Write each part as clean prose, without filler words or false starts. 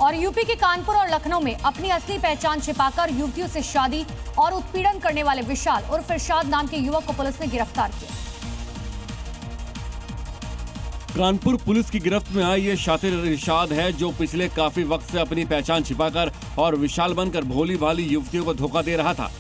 और यूपी के कानपुर और लखनऊ में अपनी असली पहचान छिपाकर युवतियों से शादी और उत्पीड़न करने वाले विशाल उर्फ इरशाद नाम के युवक को पुलिस ने गिरफ्तार किया। कानपुर पुलिस की गिरफ्त में आया ये शातिर इरशाद है, जो पिछले काफी वक्त से अपनी पहचान छिपाकर और विशाल बनकर भोली भाली युवतियों को धोखा दे रहा था।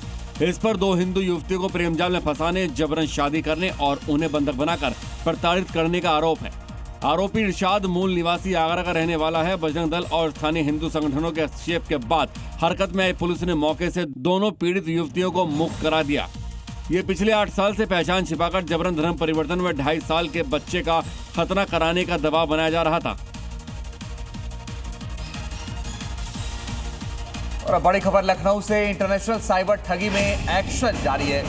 इस पर 2 हिंदू युवतियों को प्रेम जाल में फंसाने, जबरन शादी करने और उन्हें बंधक बनाकर प्रताड़ित करने का आरोप है। आरोपी इरशाद मूल निवासी आगरा का रहने वाला है। बजरंग दल और स्थानीय हिंदू संगठनों के हस्तक्षेप के बाद हरकत में आई पुलिस ने मौके से दोनों पीड़ित युवतियों को मुक्त करा दिया। ये पिछले 8 साल से पहचान छिपाकर जबरन धर्म परिवर्तन में 2.5 साल के बच्चे का खतना कराने का दबाव बनाया जा रहा था। और बड़ी खबर लखनऊ से, इंटरनेशनल साइबर ठगी में एक्शन जारी है।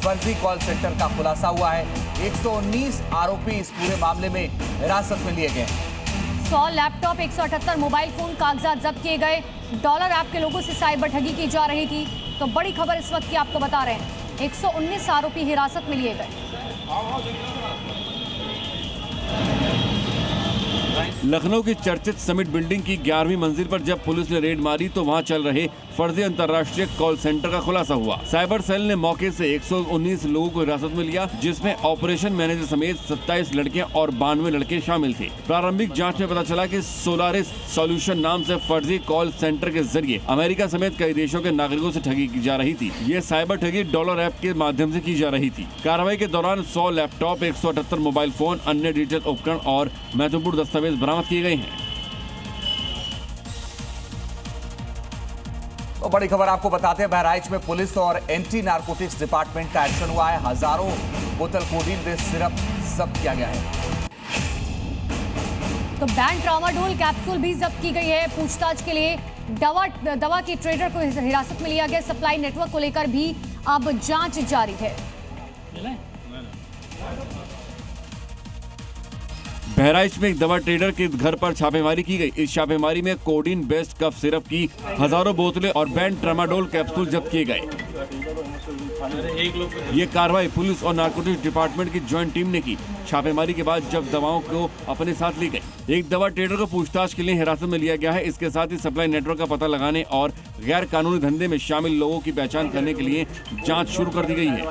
फर्जी कॉल सेंटर का खुलासा हुआ है। 119 आरोपी इस पूरे मामले में हिरासत में लिए गए। 100 लैपटॉप, 178 मोबाइल फोन, कागजात जब्त किए गए। डॉलर ऐप के लोगों से साइबर ठगी की जा रही थी। तो बड़ी खबर इस वक्त की आपको बता रहे हैं, 119 आरोपी हिरासत में लिए गए। लखनऊ की चर्चित समिट बिल्डिंग की 11वीं मंजिल पर जब पुलिस ने रेड मारी तो वहां चल रहे फर्जी अंतर्राष्ट्रीय कॉल सेंटर का खुलासा हुआ। साइबर सेल ने मौके से 119 लोगों को हिरासत में लिया, जिसमें ऑपरेशन मैनेजर समेत 27 लड़कियां और 92 लड़के शामिल थे। प्रारंभिक जांच में पता चला कि सोलारिस सॉल्यूशन नाम से फर्जी कॉल सेंटर के जरिए अमेरिका समेत कई देशों के नागरिकों से ठगी की जा रही थी। ये साइबर ठगी डॉलर ऐप के माध्यम से की जा रही थी। कार्रवाई के दौरान 100 लैपटॉप, 178 मोबाइल फोन, अन्य डिजिटल उपकरण और महत्वपूर्ण दस्तावेज बरामद किए गए हैं। तो बड़ी खबर आपको बताते हैं, बहराइच में पुलिस और एंटी नारकोटिक्स डिपार्टमेंट का एक्शन हुआ है। हजारों बोतल कोडीन बेस्ड सिरप जब्त किया गया है। तो बैन ट्रामाडोल कैप्सूल भी जब्त की गई है। पूछताछ के लिए दवा के ट्रेडर को हिरासत में लिया गया। सप्लाई नेटवर्क को लेकर भी अब जांच जारी है। बहराइच में एक दवा ट्रेडर के घर पर छापेमारी की गई। इस छापेमारी में कोडीन बेस्ड कफ सिरप की हजारों बोतलें और बैन ट्रामाडोल कैप्सूल जब्त किए गए। ये कार्रवाई पुलिस और नारकोटिक्स डिपार्टमेंट की ज्वाइंट टीम ने की। छापेमारी के बाद जब दवाओं को अपने साथ ली गई। एक दवा ट्रेडर को पूछताछ के लिए हिरासत में लिया गया है। इसके साथ ही सप्लाई नेटवर्क का पता लगाने और गैर कानूनी धंधे में शामिल लोगों की पहचान करने के लिए जाँच शुरू कर दी गई है।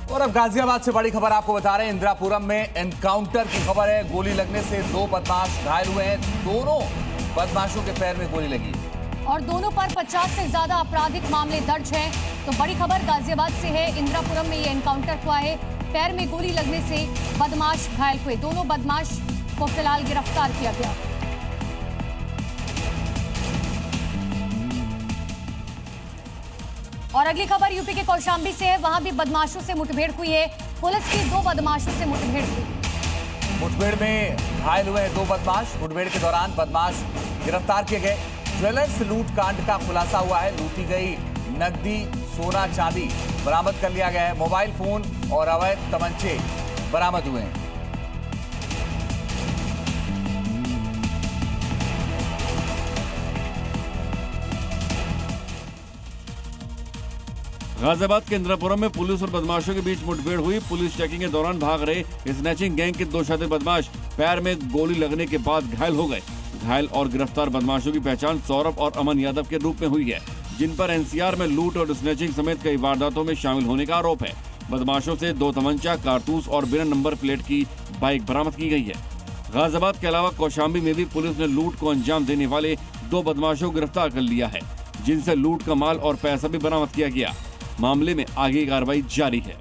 और अब गाजियाबाद से बड़ी खबर आपको बता रहे हैं, इंदिरापुरम में एनकाउंटर की खबर है। गोली लगने से 2 बदमाश घायल हुए हैं। दोनों बदमाशों के पैर में गोली लगी और दोनों पर 50 से ज्यादा आपराधिक मामले दर्ज हैं। तो बड़ी खबर गाजियाबाद से है, इंदिरापुरम में ये एनकाउंटर हुआ है। पैर में गोली लगने से बदमाश घायल हुए। दोनों बदमाश को फिलहाल गिरफ्तार किया गया। और अगली खबर यूपी के कौशाम्बी से है। वहां भी बदमाशों से मुठभेड़ हुई है। पुलिस की 2 बदमाशों से मुठभेड़ हुई। मुठभेड़ में घायल हुए 2 बदमाश। मुठभेड़ के दौरान बदमाश गिरफ्तार किए गए। ज्वेलर्स लूट कांड का खुलासा हुआ है। लूटी गई नकदी, सोना, चांदी बरामद कर लिया गया है। मोबाइल फोन और अवैध तमंचे बरामद हुए हैं। गाजियाबाद के इंदिरापुरम में पुलिस और बदमाशों के बीच मुठभेड़ हुई। पुलिस चेकिंग के दौरान भाग रहे स्नैचिंग गैंग के 2 शातिर बदमाश पैर में गोली लगने के बाद घायल हो गए। घायल और गिरफ्तार बदमाशों की पहचान सौरभ और अमन यादव के रूप में हुई है, जिन पर एनसीआर में लूट और स्नैचिंग समेत कई वारदातों में शामिल होने का आरोप है। बदमाशों से 2 तमंचा, कारतूस और बिना नंबर प्लेट की बाइक बरामद की गई है। गाजियाबाद के अलावा कौशाम्बी में भी पुलिस ने लूट को अंजाम देने वाले 2 बदमाशों को गिरफ्तार कर लिया है, जिनसे लूट का माल और पैसा भी बरामद किया गया। मामले में आगे की कार्रवाई जारी है।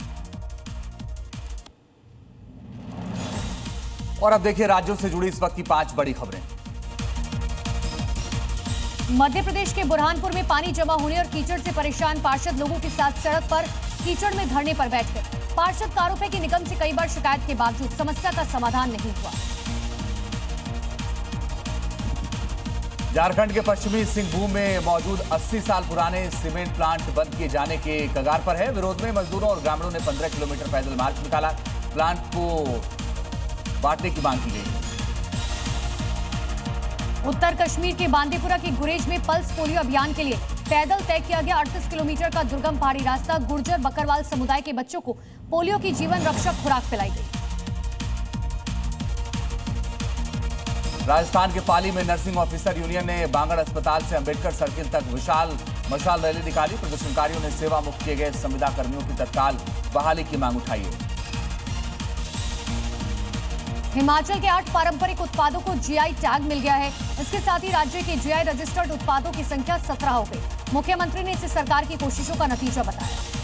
और अब देखिए राज्यों से जुड़ी इस वक्त की 5 बड़ी खबरें। मध्य प्रदेश के बुरहानपुर में पानी जमा होने और कीचड़ से परेशान पार्षद लोगों के साथ सड़क पर कीचड़ में धरने पर बैठ गए। पार्षद का आरोप है कि निगम से कई बार शिकायत के बावजूद समस्या का समाधान नहीं हुआ। झारखंड के पश्चिमी सिंहभूम में मौजूद 80 साल पुराने सीमेंट प्लांट बंद किए जाने के कगार पर है। विरोध में मजदूरों और ग्रामीणों ने 15 किलोमीटर पैदल मार्च निकाला। प्लांट को बांटने की मांग की गई। उत्तर कश्मीर के बांदीपुरा की गुरेज में पल्स पोलियो अभियान के लिए पैदल तय किया गया 38 किलोमीटर का दुर्गम पहाड़ी रास्ता। गुर्जर बकरवाल समुदाय के बच्चों को पोलियो की जीवन रक्षक खुराक पिलाई गई। राजस्थान के पाली में नर्सिंग ऑफिसर यूनियन ने बांगड़ अस्पताल से अंबेडकर सर्किल तक विशाल मशाल रैली निकाली। प्रदर्शनकारियों ने सेवा मुक्त किए गए संविदा कर्मियों की तत्काल बहाली की मांग उठाई है। हिमाचल के 8 पारंपरिक उत्पादों को जीआई टैग मिल गया है। इसके साथ ही राज्य के जीआई रजिस्टर्ड उत्पादों की संख्या 17 हो गई। मुख्यमंत्री ने इसे सरकार की कोशिशों का नतीजा बताया।